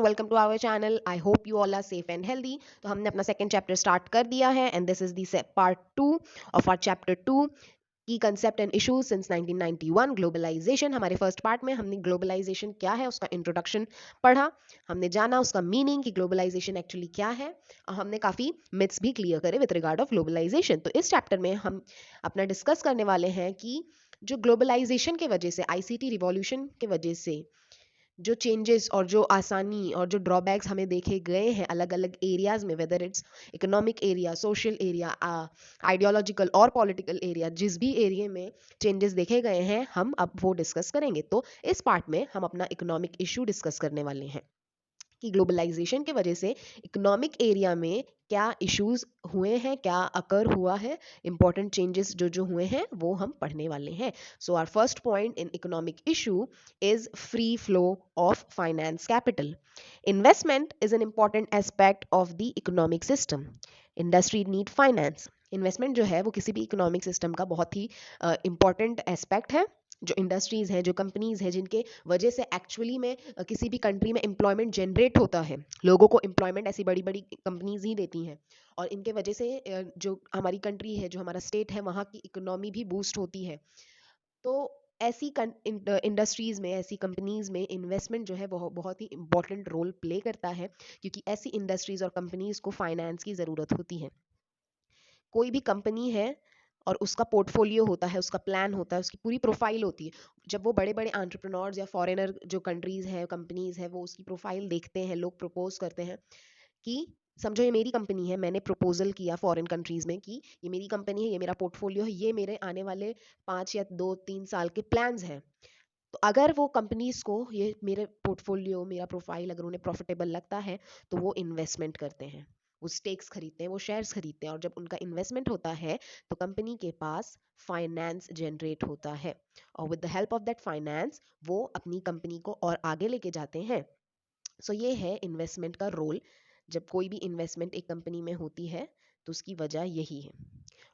Welcome to our channel. I hope you all are safe and healthy. तो हमने अपना second chapter start कर दिया है and this is the part 2 of our chapter 2 की concept and issues since 1991 globalisation. हमारे first part में हमने ग्लोबलाइजेशन क्या है उसका इंट्रोडक्शन पढ़ा, हमने जाना उसका मीनिंग कि ग्लोबलाइजेशन एक्चुअली क्या है, और हमने काफ़ी मिथ्स भी क्लियर करे विद रिगार्ड ऑफ ग्लोबलाइजेशन। तो इस चैप्टर में हम अपना डिस्कस करने वाले हैं कि जो ग्लोबलाइजेशन के वजह से, आईसीटी रिवॉल्यूशन के वजह से जो चेंजेस और जो आसानी और जो ड्रॉबैक्स हमें देखे गए हैं अलग अलग एरियाज में, whether it's economic area, social area, ideological और पॉलिटिकल एरिया, जिस भी एरिया में चेंजेस देखे गए हैं हम अब वो डिस्कस करेंगे। तो इस पार्ट में हम अपना इकोनॉमिक इशू डिस्कस करने वाले हैं कि ग्लोबलाइजेशन के वजह से इकोनॉमिक एरिया में क्या इश्यूज हुए हैं, क्या अकर हुआ है, इंपॉर्टेंट चेंजेस जो जो हुए हैं वो हम पढ़ने वाले हैं। So our first point in economic issue is free flow of finance capital. Investment is an important aspect of the economic system. Industry need finance. Investment जो है वो किसी भी इकोनॉमिक सिस्टम का बहुत ही इंपॉर्टेंट एस्पेक्ट है। जो इंडस्ट्रीज हैं, जो कंपनीज हैं, जिनके वजह से एक्चुअली में किसी भी कंट्री में एम्प्लॉयमेंट जनरेट होता है, लोगों को एम्प्लॉयमेंट ऐसी बड़ी बड़ी कंपनीज ही देती हैं, और इनके वजह से जो हमारी कंट्री है, जो हमारा स्टेट है, वहाँ की इकोनॉमी भी बूस्ट होती है। तो ऐसी इंडस्ट्रीज में, ऐसी कंपनीज में इन्वेस्टमेंट जो है वो बहुत ही इंपॉर्टेंट रोल प्ले करता है, क्योंकि ऐसी इंडस्ट्रीज और कंपनीज को फाइनेंस की ज़रूरत होती है। कोई भी कंपनी है और उसका पोर्टफोलियो होता है, उसका प्लान होता है, उसकी पूरी प्रोफाइल होती है। जब वो बड़े बड़े एंटरप्रेन्योर्स या फॉरेनर जो कंट्रीज हैं, कंपनीज है, वो उसकी प्रोफाइल देखते हैं, लोग प्रपोज करते हैं कि समझो ये मेरी कंपनी है, मैंने प्रपोजल किया फॉरेन कंट्रीज में कि ये मेरी कंपनी है, ये मेरा पोर्टफोलियो है, ये मेरे आने वाले 5 या 2-3 साल के प्लान्स हैं। तो अगर वो कंपनीज को ये मेरे पोर्टफोलियो, मेरा प्रोफाइल अगर उन्हें प्रॉफिटेबल लगता है तो वो इन्वेस्टमेंट करते हैं, वो स्टेक्स खरीदते हैं, वो शेयर्स खरीदते हैं, और जब उनका इन्वेस्टमेंट होता है तो कंपनी के पास फाइनेंस जनरेट होता है, और with the help of that finance वो अपनी कंपनी को और आगे लेके जाते हैं। सो ये है इन्वेस्टमेंट का रोल। जब कोई भी इन्वेस्टमेंट एक कंपनी में होती है तो उसकी वजह यही है,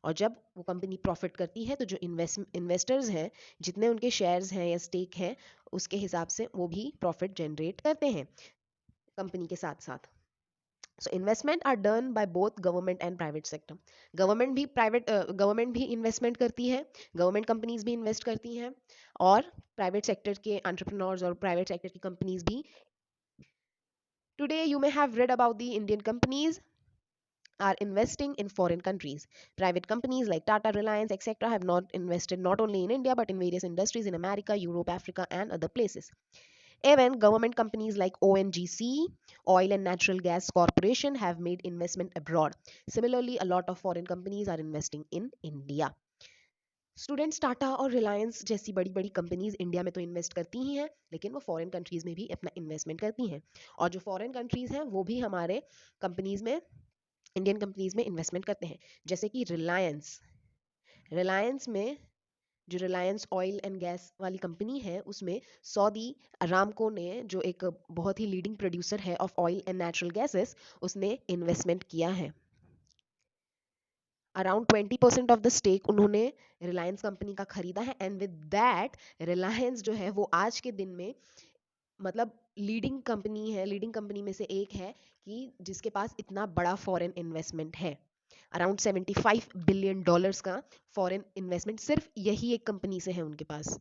और जब वो कंपनी प्रॉफिट करती है तो जो इन्वेस्टर्स हैं, जितने उनके शेयर्स हैं या स्टेक हैं, उसके हिसाब से वो भी प्रॉफिट जनरेट करते हैं कंपनी के साथ साथ। So investment are done by both government and private sector. Government भी इन्वेस्टमेंट करती है, गवर्नमेंट कंपनीज भी इन्वेस्ट करती हैं, और प्राइवेट सेक्टर के एंटरप्रेन्योर्स और प्राइवेट सेक्टर की कंपनीज भी। Today, you may have read about the Indian companies are investing in foreign countries. Private companies like Tata, Reliance, etc. have not invested not only in India but in various industries in America, Europe, Africa, and other places. Even government companies like ONGC, Oil and Natural Gas Corporation, have made investment abroad. Similarly, a lot of foreign companies are investing in India. Students, Tata और रिलायंस जैसी बड़ी बड़ी companies India में तो invest करती ही हैं, लेकिन वो फॉरेन कंट्रीज में भी अपना इन्वेस्टमेंट करती हैं, और जो फॉरेन कंट्रीज हैं वो भी हमारे कंपनीज में, इंडियन कंपनीज में इन्वेस्टमेंट करते हैं। जैसे कि रिलायंस, रिलायंस में जो रिलायंस ऑयल एंड गैस वाली कंपनी है, उसमें सऊदी अरामको ने, जो एक बहुत ही लीडिंग प्रोड्यूसर है of oil and natural gases, उसने इन्वेस्टमेंट किया है। अराउंड 20% ऑफ द स्टेक उन्होंने रिलायंस कंपनी का खरीदा है, एंड विद दैट रिलायंस जो है वो आज के दिन में मतलब लीडिंग कंपनी है, लीडिंग कंपनी में से एक है कि जिसके पास इतना बड़ा फॉरेन इन्वेस्टमेंट है। अराउंड $75 बिलियन का फॉरेन इन्वेस्टमेंट सिर्फ यही एक कंपनी से है उनके पास।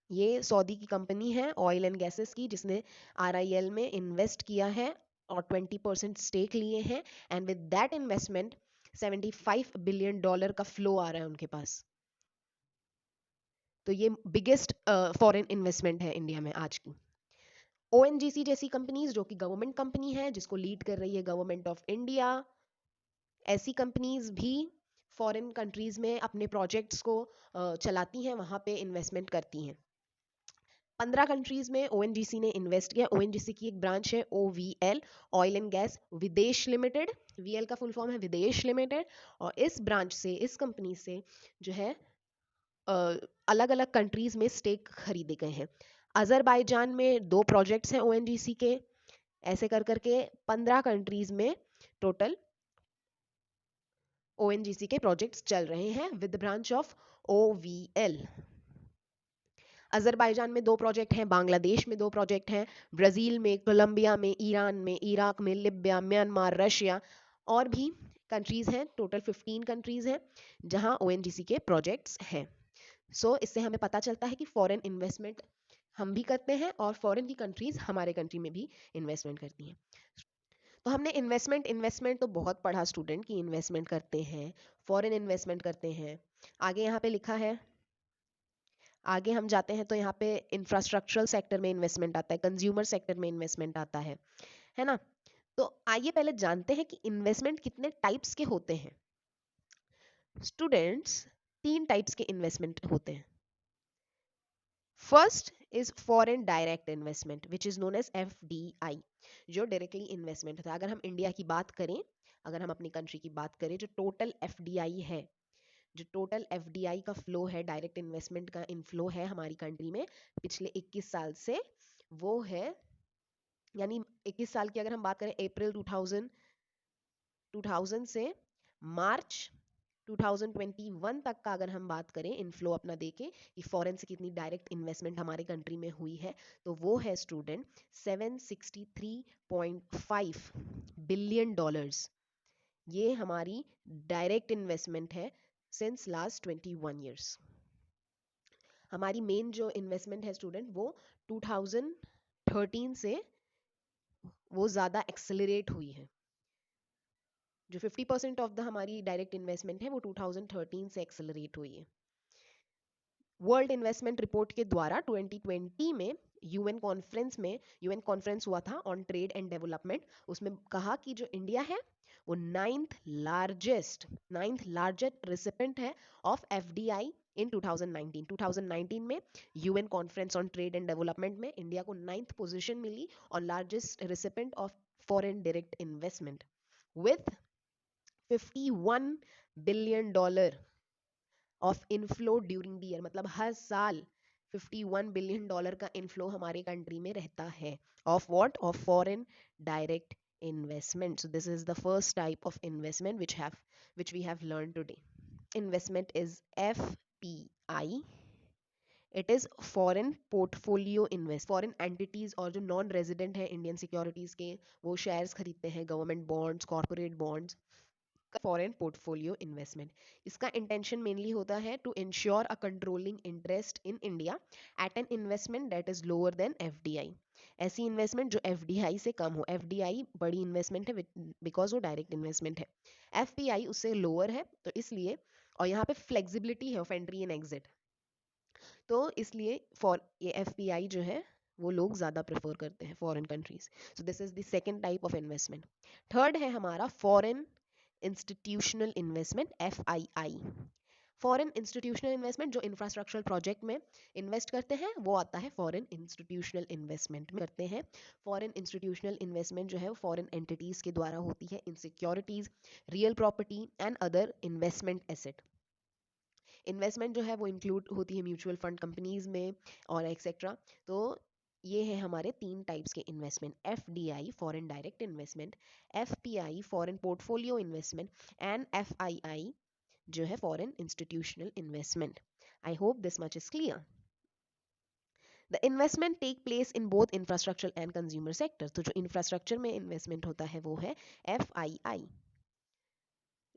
ये सऊदी की कंपनी है ऑयल एंड गैसेस की, जिसने RIL में इन्वेस्ट किया है और 20% स्टेक लिए हैं, and with that investment $75 billion का फ्लो आ रहा है उनके पास। तो ये बिगेस्ट फॉरेन इन्वेस्टमेंट है इंडिया में आज की। ONGC जैसी कंपनीज, जो कि गवर्नमेंट कंपनी है, जिसको लीड कर रही है गवर्नमेंट ऑफ इंडिया, ऐसी कंपनीज भी फॉरेन कंट्रीज में अपने प्रोजेक्ट्स को चलाती हैं, वहां पे इन्वेस्टमेंट करती हैं। 15 कंट्रीज में ONGC ने इन्वेस्ट किया। ONGC की एक ब्रांच है OVL, ऑयल एंड गैस विदेश लिमिटेड। VL का फुल फॉर्म है विदेश लिमिटेड, और इस ब्रांच से, इस कंपनी से जो है अलग अलग कंट्रीज में स्टेक खरीदे गए हैं। अजरबैजान में 2 प्रोजेक्ट्स हैं ONGC के। ऐसे कर करके 15 कंट्रीज में टोटल ONGC के प्रोजेक्ट्स चल रहे हैं with branch of OVL। Azerbaijan में 2 प्रोजेक्ट हैं, बांग्लादेश में 2 प्रोजेक्ट हैं, ब्राजील में, कोलंबिया में, ईरान में, इराक में, लिबिया, म्यांमार, रशिया और भी कंट्रीज हैं। टोटल 15 कंट्रीज हैं जहां ओएनजीसी के प्रोजेक्ट्स हैं। इससे हमें पता चलता है कि फॉरेन इन्वेस्टमेंट हम भी करते हैं और फॉरेन की कंट्रीज हमारे कंट्री में भी इन्वेस्टमेंट करती हैं। तो हमने इन्वेस्टमेंट इन्वेस्टमेंट तो बहुत पढ़ा स्टूडेंट की इन्वेस्टमेंट करते हैं, फॉरेन इन्वेस्टमेंट करते हैं। आगे यहाँ पे लिखा है, आगे हम जाते हैं तो यहाँ पे इंफ्रास्ट्रक्चरल सेक्टर में इन्वेस्टमेंट आता है, कंज्यूमर सेक्टर में इन्वेस्टमेंट आता है ना। तो आइए पहले जानते हैं कि इन्वेस्टमेंट कितने टाइप्स के होते हैं। स्टूडेंट्स, 3 टाइप्स के इन्वेस्टमेंट होते हैं। First is foreign direct investment which is known as FDI, जो डायरेक्टली इन्वेस्टमेंट होता है। अगर हम इंडिया की बात करें, अगर हम अपनी कंट्री की बात करें, जो टोटल एफडीआई है, जो टोटल एफडीआई का फ्लो है, डायरेक्ट इन्वेस्टमेंट का इनफ्लो है हमारी कंट्री में पिछले 21 साल से, वो है, यानी 21 साल की अगर हम बात करें अप्रैल 2000 से मार्च 2021 तक का अगर हम बात करें इनफ्लो अपना देखें कि फॉरेन से कितनी डायरेक्ट इन्वेस्टमेंट हमारे कंट्री में हुई है, तो वो है स्टूडेंट 763.5 बिलियन डॉलर्स। ये हमारी डायरेक्ट इन्वेस्टमेंट है सिंस लास्ट 21 ईयर्स। हमारी मेन जो इन्वेस्टमेंट है स्टूडेंट वो 2013 से वो ज़्यादा एक्सेलरेट हुई है। जो 50% ऑफ द हमारी डायरेक्ट इन्वेस्टमेंट है वो 2013 से एक्सेलरेट हुई है। वर्ल्ड इन्वेस्टमेंट रिपोर्ट के द्वारा 2020 में यूएन कॉन्फ्रेंस हुआ था ऑन ट्रेड एंड डेवलपमेंट, उसमें कहा कि जो इंडिया है वो नाइन्थ लार्जेस्ट रिसिपेंट है ऑफ एफडीआई इन 2019 में UN conference on trade and development में इंडिया को 9th पोजीशन मिली और largest recipient of foreign direct investment with 51 billion dollar of inflow during the year. मतलब हर साल 51 बिलियन डॉलर का इनफ्लो हमारे country में रहता है of what, of foreign direct investment. So this is the first type of investment which we have learned today. Investment is FPI. It is foreign portfolio invest. Foreign entities और जो non resident है Indian securities के, वो shares खरीदते हैं, government bonds, corporate bonds, foreign portfolio investment. इसका intention mainly होता है to ensure a controlling interest in India at an investment that is lower than FDI. ऐसी इन्वेस्टमेंट जो एफडीआई से कम हो। एफडीआई बड़ी इन्वेस्टमेंट है बिकॉज वो डायरेक्ट इन्वेस्टमेंट है, एफपीआई उससे लोअर है, तो इसलिए, और यहाँ पे फ्लेक्सिबिलिटी है ऑफ एंट्री एंड एग्जिट, तो इसलिए फॉर ये एफपीआई जो है वो लोग ज़्यादा प्रेफर करते हैं foreign countries. So this is the second type of investment. Third है हमारा foreign institutional investment, FII. Foreign institutional investment जो इंफ्रास्ट्रक्चरल प्रोजेक्ट में इन्वेस्ट करते हैं वो आता है फॉरेन इंस्टीट्यूशनल इन्वेस्टमेंट में करते हैं। फॉरेन इंस्टीट्यूशनल इन्वेस्टमेंट जो है वो फॉरेन एंटिटीज के द्वारा होती है in securities, real property and other investment asset. Investment जो है वो इंक्लूड होती है म्यूचुअल फंड कंपनीज में और एक्सेट्रा। तो ये है हमारे 3 टाइप्स के investment, FDI foreign direct investment, FPI foreign portfolio investment and FII जो है foreign institutional investment. I hope this much is clear. The investment take place in both infrastructure and consumer sector. तो जो infrastructure में investment होता है वो है FII.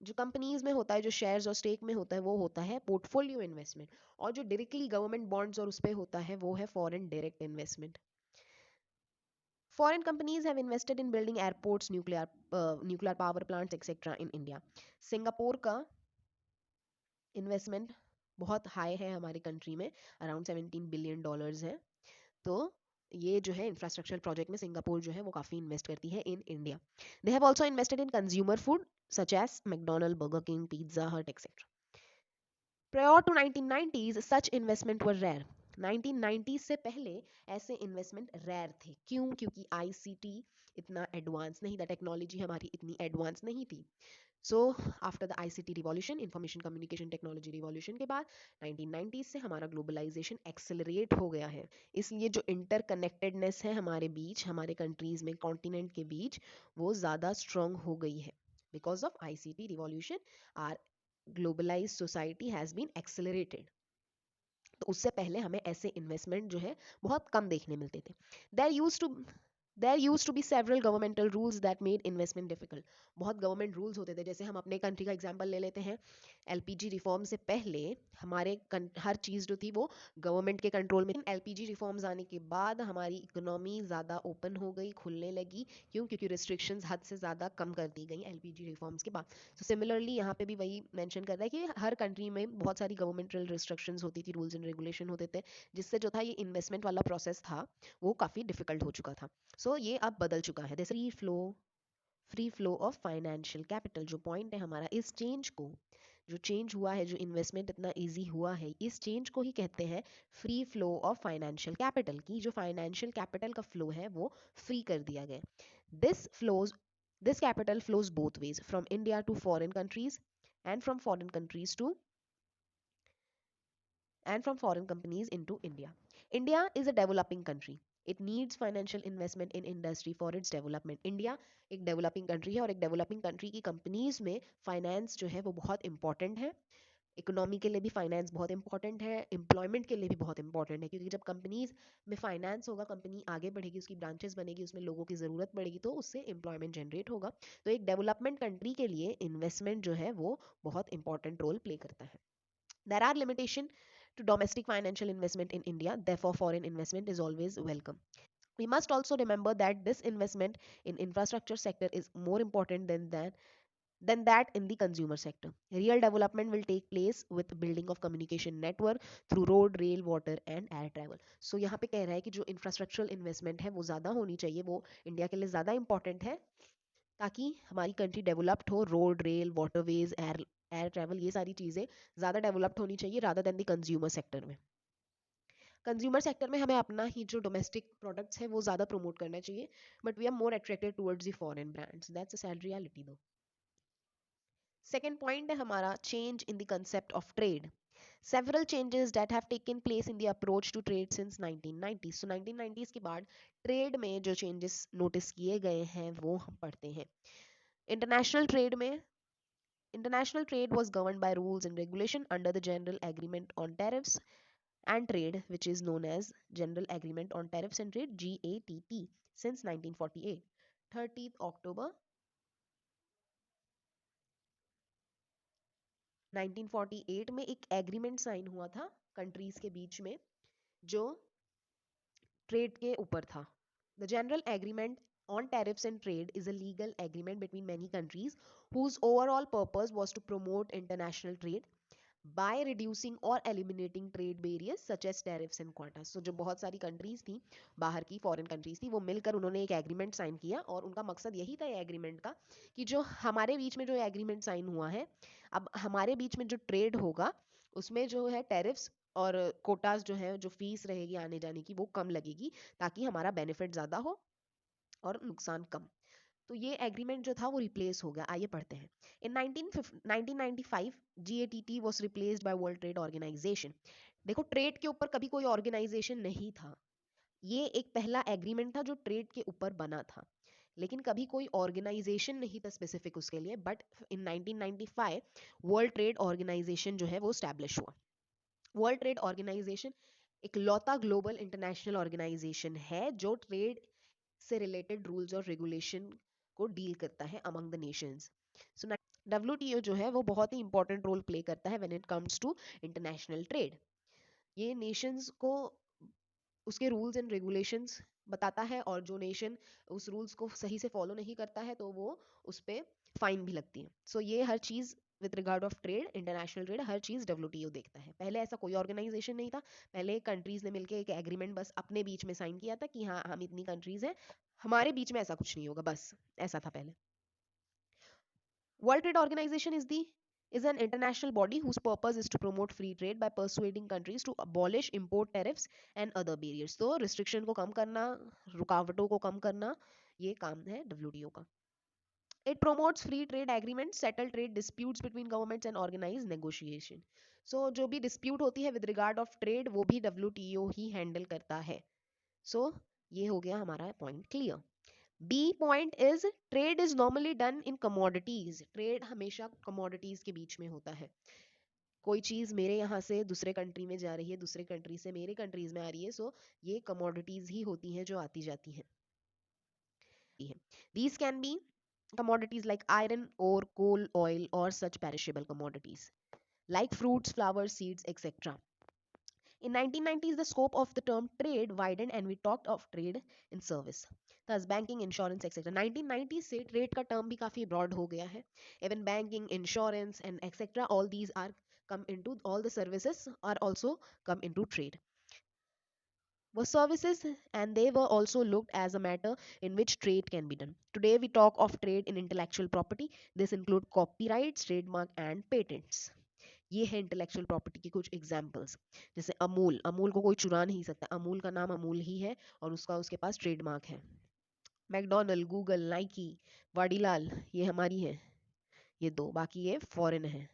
जो कंपनीज में होता है, जो शेयर्स और स्टेक में होता है, वो होता है पोर्टफोलियो इन्वेस्टमेंट। और जो डायरेक्टली गवर्नमेंट बॉन्ड्स और उस पे होता है वो है foreign direct investment. Foreign companies have invested in building airports, nuclear power plants etcetera in India. Singapore का इन्वेस्टमेंट बहुत हाई है हमारी कंट्री में, अराउंड 17 बिलियन डॉलर्स है। तो ये जो है इंफ्रास्ट्रक्चर प्रोजेक्ट में सिंगापुर जो है वो काफी इन्वेस्ट करती है in India. They have also invested in consumer food such as McDonald, Burger King, Pizza Hut etcetera. Prior to 1990s, such investment were rare. 1990s से पहले ऐसे इन्वेस्टमेंट रेयर थे। क्यों? क्योंकि आईसीटी इतना एडवांस नहीं था, टेक्नोलॉजी हमारी इतनी एडवांस नहीं थी। So after the ICT revolution, information communication technology revolution के बाद 1990s से हमारा ग्लोबलाइजेशन एक्सेलरेट हो गया है। इसलिए जो इंटरकनेक्टेडनेस है हमारे बीच, हमारे कंट्रीज में, कॉन्टिनेंट के बीच, वो ज़्यादा स्ट्रॉन्ग हो गई है। Because of ICT revolution our globalized society has been accelerated. तो उससे पहले हमें ऐसे इन्वेस्टमेंट जो है बहुत कम देखने मिलते थे. There used to there used to be several governmental rules that made investment difficult. बहुत गवर्नमेंट रूल्स होते थे. जैसे हम अपने कंट्री का एग्जांपल ले लेते हैं. एलपीजी रिफॉर्म से पहले हमारे हर चीज़ जो थी वो गवर्नमेंट के कंट्रोल में. एलपीजी रिफॉर्म्स आने के बाद हमारी इकोनॉमी ज़्यादा ओपन हो गई, खुलने लगी. क्यों? क्योंकि रिस्ट्रिक्शंस हद से ज़्यादा कम कर दी गई एलपीजी रिफॉर्म्स के बाद. तो सिमिलरली यहाँ पे भी वही मेंशन कर रहा है कि हर कंट्री में बहुत सारी गवर्नमेंटल रिस्ट्रिक्शंस होती थी, रूल्स एंड रेगुलेशन होते थे, जिससे जो था ये इन्वेस्टमेंट वाला प्रोसेस था वो काफ़ी डिफिकल्ट हो चुका था. सो ये अब बदल चुका है. जैसे free flow of financial capital जो पॉइंट है हमारा, इस चेंज को, जो चेंज हुआ है, जो इन्वेस्टमेंट इतना इजी हुआ है, इस चेंज को ही कहते हैं free flow of financial capital. की जो फाइनेंशियल कैपिटल का फ्लो है वो फ्री कर दिया गया. This flows this capital flows both ways, from India to foreign countries and from foreign countries to and from foreign companies into India. India is a developing country. It needs financial investment in industry for its development. India एक developing country है और एक developing country की companies में finance जो है वो बहुत important है. इकोनॉमी के लिए भी फाइनेंस बहुत इंपॉर्टेंट है, एम्प्लॉयमेंट के लिए भी बहुत इंपॉर्टेंट है. क्योंकि जब कंपनीज में फाइनेंस होगा, कंपनी आगे बढ़ेगी, उसकी ब्रांचेस बनेगी, उसमें लोगों की ज़रूरत पड़ेगी, तो उससे एम्प्लॉयमेंट जनरेट होगा. तो एक डेवलपमेंट कंट्री के लिए इन्वेस्टमेंट जो है वो बहुत इंपॉर्टेंट रोल प्ले करता है. There are limitations to domestic financial investment in India, therefore, foreign investment is always welcome. We must also remember that this investment in infrastructure sector is more important than that in the consumer sector. Real development will take place with building of communication network through road, rail, water and air travel. So यहाँ पे कह रहा है कि जो infrastructural investment है वो ज़्यादा होनी चाहिए, वो इंडिया के लिए ज़्यादा important है, ताकि हमारी कंट्री डेवलप्ड हो. Road, rail, waterways, air air travel, ये सारी चीज़ें ज़्यादा डेवलप्ड होनी चाहिए rather than the consumer sector में. कंज्यूमर सेक्टर में हमें अपना ही जो डोमेस्टिक प्रोडक्ट्स है वो ज़्यादा प्रमोट करना चाहिए, but we are more attracted towards the foreign brands. That's a sad reality though. Second point है हमारा change in the concept of trade. Several changes that have taken place in the approach to trade since 1990s. So 1990s के बाद trade में जो changes notice किए गए हैं वो हम पढ़ते हैं. इंटरनेशनल ट्रेड में International trade was governed by rules and regulation under the General Agreement on Tariffs and Trade, which is known as General Agreement on Tariffs and Trade (GATT) since 1948. 30th October 1948 में एक agreement sign हुआ था countries के बीच में जो trade के ऊपर था. The general agreement on tariffs and trade is a legal agreement between many countries whose overall purpose was to promote international trade by reducing or eliminating trade barriers such as tariffs and quotas. So जो बहुत सारी countries थी, बाहर की foreign countries थी, वो मिलकर उन्होंने एक एग्रीमेंट साइन किया और उनका मकसद यही था एग्रीमेंट का कि जो हमारे बीच में जो एग्रीमेंट साइन हुआ है, अब हमारे बीच में जो ट्रेड होगा उसमें जो है टैरिफ्स और कोटास जो है, जो फीस रहेगी आने जाने की, वो कम लगेगी ताकि हमारा बेनिफिट ज़्यादा हो और नुकसान कम. तो ये एग्रीमेंट जो था वो रिप्लेस हो गया. आइए पढ़ते हैं. In 1995 GATT was replaced by World Trade Organization. देखो, ट्रेड के ऊपर कभी कोई ऑर्गेनाइजेशन नहीं था. ये एक पहला एग्रीमेंट था जो ट्रेड के ऊपर बना था, लेकिन कभी कोई ऑर्गेनाइजेशन नहीं था स्पेसिफिक उसके लिए. But in 1995 World Trade Organization जो है वो स्टैब्लिश हुआ. वर्ल्ड ट्रेड ऑर्गेनाइजेशन एक लौता ग्लोबल इंटरनेशनल ऑर्गेनाइजेशन है जो ट्रेड से रिलेटेड रूल्स और रेगुलेशन को डील करता है among the Nations. So WTO जो है वो बहुत ही इंपॉर्टेंट रोल प्ले करता है when it comes to international trade. ये नेशंस को उसके रूल्स एंड रेगुलेशंस बताता है, और जो नेशन उस रूल्स को सही से फॉलो नहीं करता है तो वो उस पर फाइन भी लगती है. सो ये हर चीज़ with regard of trade, international trade, हर चीज़ WTO देखता है. पहले ऐसा कोई ऑर्गेनाइजेशन नहीं था. पहले कंट्रीज ने मिलकर एक एग्रीमेंट बस अपने बीच में साइन किया था कि हाँ, हम इतनी कंट्रीज हैं, हमारे बीच में ऐसा कुछ नहीं होगा, बस ऐसा था पहले. World Trade Organization is an international body whose purpose is to promote free trade by persuading countries to abolish import tariffs and other barriers. तो restriction को कम करना, रुकावटों को कम करना, ये काम है WTO का. It promotes free trade agreements, settle trade disputes between governments and organize negotiation. So जो भी dispute होती है with regard of trade वो भी WTO ही handle करता है. So ये हो गया हमारा point clear. B point is trade is normally done in commodities. Trade हमेशा commodities के बीच में होता है. कोई चीज़ मेरे यहाँ से दूसरे कंट्री में जा रही है, दूसरे कंट्री से मेरे कंट्रीज में आ रही है, सो ये कमोडिटीज ही होती हैं जो आती जाती हैं। These can be commodities like iron, ore, coal, oil, or such perishable commodities like fruits, flowers, seeds, etc. In 1990s, the scope of the term trade widened and we talked of trade in service. Thus, banking, insurance, etc. 1990 से trade का term भी काफी broad हो गया है. Even banking, insurance, and etc. All these are come into all the services are also come into trade. Were services and they were also looked as a matter in which trade can be done. Today we talk of trade in intellectual property. This include copyrights, trademark and patents. ये है intellectual property के कुछ examples. जैसे अमूल, अमूल को कोई चुरा नहीं सकता, अमूल का नाम अमूल ही है और उसका उसके पास ट्रेडमार्क है. मैकडोनल्ड, गूगल, नाइकी, वाडीलाल ये हमारी है, ये दो, बाकी ये फॉरेन है.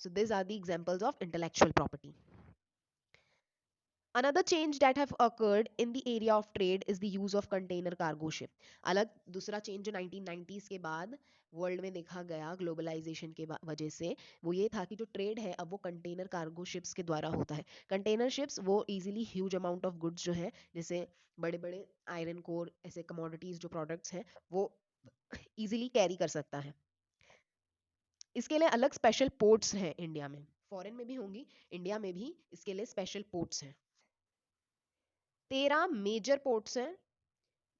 So these are the examples of intellectual property. Another change that have occurred in the area of trade is the use of container cargo ship. अलग दूसरा चेंज जो 1990s के बाद वर्ल्ड में देखा गया ग्लोबलाइजेशन के वजह से, वो ये था कि जो ट्रेड है अब वो कंटेनर कार्गो शिप्स के द्वारा होता है. कंटेनर शिप्स वो easily huge amount of goods जो है, जैसे बड़े बड़े आयरन कोर ऐसे कमोडिटीज जो प्रोडक्ट्स हैं वो इजीली कैरी कर सकता है. इसके लिए अलग स्पेशल पोर्ट्स हैं इंडिया में, फॉरेन में भी होंगी, इंडिया में भी इसके लिए स्पेशल पोर्ट्स हैं. 13 मेजर पोर्ट्स हैं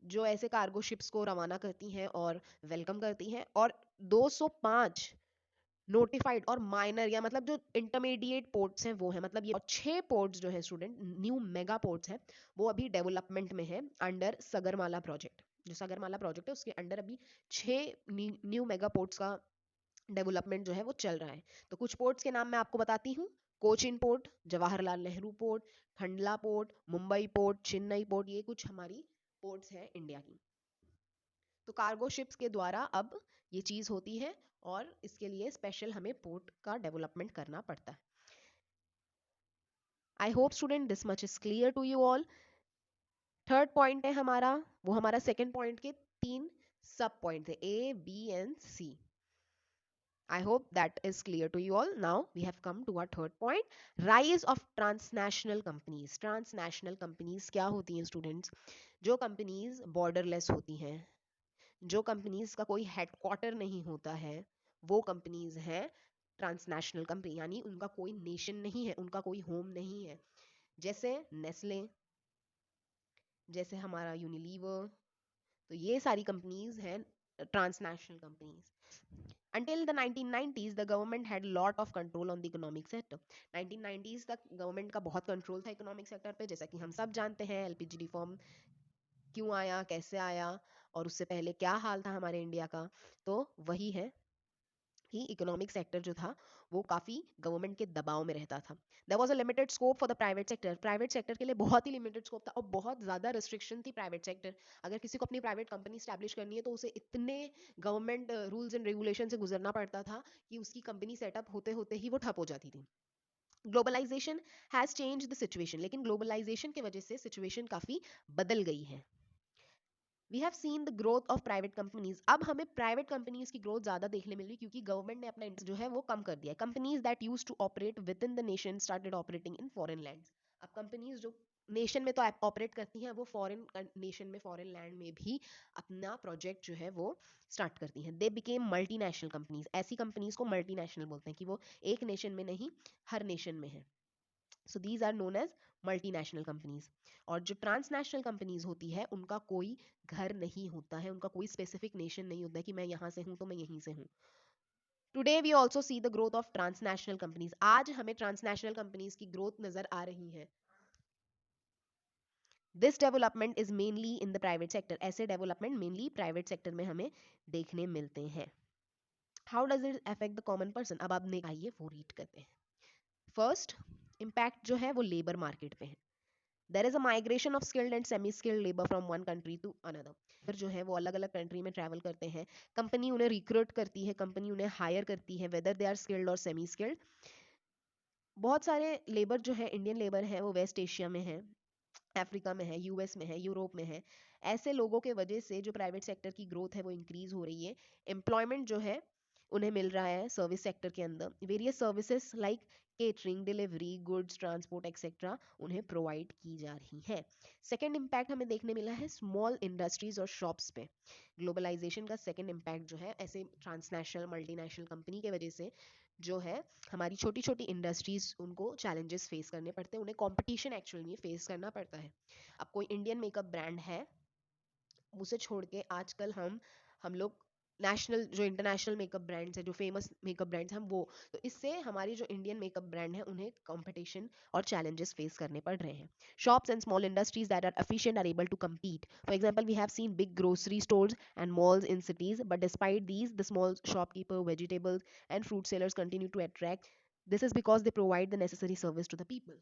जो ऐसे कार्गो शिप्स को रवाना करती हैं और वेलकम करती हैं, और 205 नोटिफाइड और माइनर या मतलब जो इंटरमीडिएट पोर्ट्स हैं वो है. मतलब ये 6 पोर्ट्स जो है स्टूडेंट न्यू मेगा पोर्ट्स हैं वो अभी डेवलपमेंट में है अंडर सगरमाला प्रोजेक्ट. जो सगरमाला प्रोजेक्ट है उसके अंडर अभी 6 न्यू मेगा पोर्ट्स का डेवलपमेंट जो है वो चल रहा है. तो कुछ पोर्ट्स के नाम मैं आपको बताती हूँ. Cochin port, Jawaharlal Nehru port, Kandla port, Mumbai port, Chennai port, ये कुछ हमारी पोर्ट्स हैं इंडिया की. तो कार्गो शिप्स के द्वारा अब ये चीज होती है और इसके लिए स्पेशल हमें पोर्ट का डेवलपमेंट करना पड़ता है. I hope student this much is clear to you all. Third point है हमारा, वो हमारा सेकेंड पॉइंट के 3 सब पॉइंट थे, A B and C. I hope that is clear to you all. Now we have come to our third point. Rise of transnational companies. Transnational companies क्या होती हैं students? जो companies borderless होती हैं, जो companies का कोई headquarter नहीं होता है, वो companies हैं ट्रांसनेशनल कंपनी. यानी उनका कोई नेशन नहीं है, उनका कोई होम नहीं है. जैसे नेस्ले, जैसे हमारा यूनिलीवर, तो ये सारी कंपनीज हैं transnational companies. Until the 1990s, the government had lot of control on the economic sector. 1990s तक गवर्नमेंट का बहुत कंट्रोल था इकोनॉमिक सेक्टर पे. जैसा कि हम सब जानते हैं एलपीजी रिफॉर्म क्यों आया, कैसे आया, और उससे पहले क्या हाल था हमारे इंडिया का. तो वही है कि इकोनॉमिक सेक्टर जो था वो काफ़ी गवर्नमेंट के दबाव में रहता था. There was a limited scope for the private sector. Private sector के लिए बहुत ही लिमिटेड स्कोप था और बहुत ज़्यादा रिस्ट्रिक्शन थी प्राइवेट सेक्टर. अगर किसी को अपनी प्राइवेट कंपनी स्टैब्लिश करनी है तो उसे इतने गवर्नमेंट रूल्स एंड रेगुलेशन से गुजरना पड़ता था कि उसकी कंपनी सेटअप होते होते ही वो ठप हो जाती थी. Globalisation has change the situation. लेकिन ग्लोबलाइजेशन की वजह से सिचुएशन काफ़ी बदल गई है. We have seen the growth of private companies. अब हमें प्राइवेट कंपनीज की ग्रोथ ज्यादा देखने मिल रही क्योंकि गवर्नमेंट ने अपना इंटरेस्ट जो है वो कम कर दिया है. Companies that used to operate within the nation started operating in foreign lands. अब कंपनीज जो नेशन में तो ऑपरेट करती हैं वो फॉरेन नेशन में, फॉरेन लैंड में भी अपना प्रोजेक्ट जो है वो स्टार्ट करती हैं. They became multinational companies. ऐसी कंपनीज को मल्टीनेशनल बोलते हैं कि वो एक नेशन में नहीं हर नेशन में है. So these are known as multinational companies. और जो ट्रांसनेशनल कंपनीज होती है उनका कोई घर नहीं होता है, उनका कोई स्पेसिफिक नेशन नहीं होता है कि मैं यहाँ से हूँ तो मैं यहीं से हूँ. Today we also see the growth of transnational companies. आज हमें ट्रांसनेशनल कंपनीज की ग्रोथ नजर आ रही है. This development is mainly in the private sector. ऐसे डेवलपमेंट मेनली प्राइवेट सेक्टर में हमें देखने मिलते हैं. How does it affect the common person? अब आप आइए वो रीड करते हैं. फर्स्ट इम्पैक्ट जो है वो लेबर मार्केट पे है. There is a migration of skilled and semi-skilled labor from one country to another. फिर जो है वो अलग अलग कंट्री में ट्रैवल करते हैं. कंपनी उन्हें रिक्रूट करती है, कंपनी उन्हें हायर करती है, वेदर दे आर स्किल्ड और सेमी स्किल्ड. बहुत सारे लेबर जो है इंडियन लेबर है वो वेस्ट एशिया में है, अफ्रीका में है, यूएस में है, यूरोप में है. ऐसे लोगों के वजह से जो प्राइवेट सेक्टर की ग्रोथ है वो इंक्रीज हो रही है. एम्प्लॉयमेंट जो है उन्हें मिल रहा है सर्विस सेक्टर के अंदर। Various services like catering, delivery, goods, transport etcetera उन्हें प्रोवाइड की जा रही है। सेकेंड इम्पैक्ट हमें देखने मिला है स्मॉल इंडस्ट्रीज और शॉप्स पे। ग्लोबलाइजेशन का सेकेंड इम्पैक्ट जो है, ऐसे ट्रांसनेशनल मल्टीनेशनल कंपनी के वजह से जो है हमारी छोटी छोटी इंडस्ट्रीज उनको चैलेंजेस फेस करने पड़ते हैं, उन्हें कंपटीशन एक्चुअली में फेस करना पड़ता है। अब कोई इंडियन मेकअप ब्रांड है, उसे छोड़ के आजकल हम लोग नेशनल जो इंटरनेशनल मेकअप ब्रांड्स है, जो फेमस मेकअप ब्रांड्स हैं, हम वो, तो इससे हमारी जो इंडियन मेकअप ब्रांड है उन्हें कंपटीशन और challenges फेस करने पड़ रहे हैं. Shops and small industries that are efficient are able to compete. For example, we have seen big grocery stores and malls in cities, but despite these, the small shopkeeper, vegetables, and fruit sellers continue to attract. This is because they provide the necessary service to the people.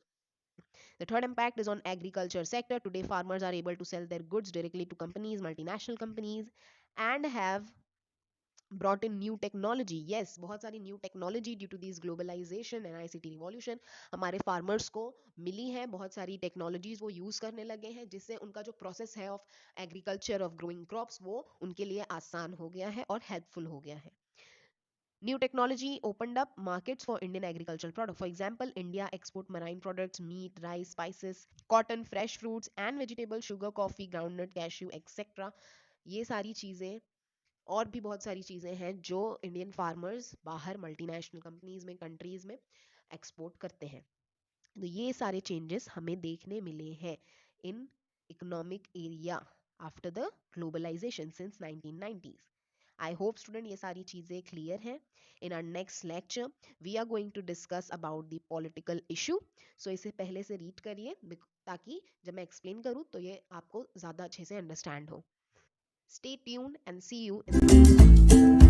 The third impact is on agriculture sector. Today, farmers are able to sell their goods directly to companies, multinational companies, and have brought in new technology. Yes, बहुत सारी new technology due to this globalization and ICT revolution हमारे farmers को मिली है, बहुत सारी technologies वो use करने लगे हैं, जिससे उनका जो process है of agriculture of growing crops वो उनके लिए आसान हो गया है और helpful हो गया है. New technology opened up markets for Indian agricultural products. For example, India export marine products, meat, rice, spices, cotton, fresh fruits and vegetables, sugar, coffee, groundnut, cashew, etc. ये सारी चीज़ें और भी बहुत सारी चीज़ें हैं जो इंडियन फार्मर्स बाहर मल्टीनेशनल कंपनीज में, कंट्रीज में एक्सपोर्ट करते हैं. तो ये सारे चेंजेस हमें देखने मिले हैं in economic area after the globalization since 1990s. I hope student ये सारी चीज़ें क्लियर हैं. In our next lecture we are going to discuss about the political issue. So इसे पहले से रीड करिए ताकि जब मैं एक्सप्लेन करूँ तो ये आपको ज़्यादा अच्छे से अंडरस्टैंड हो. Stay tuned and see you in the next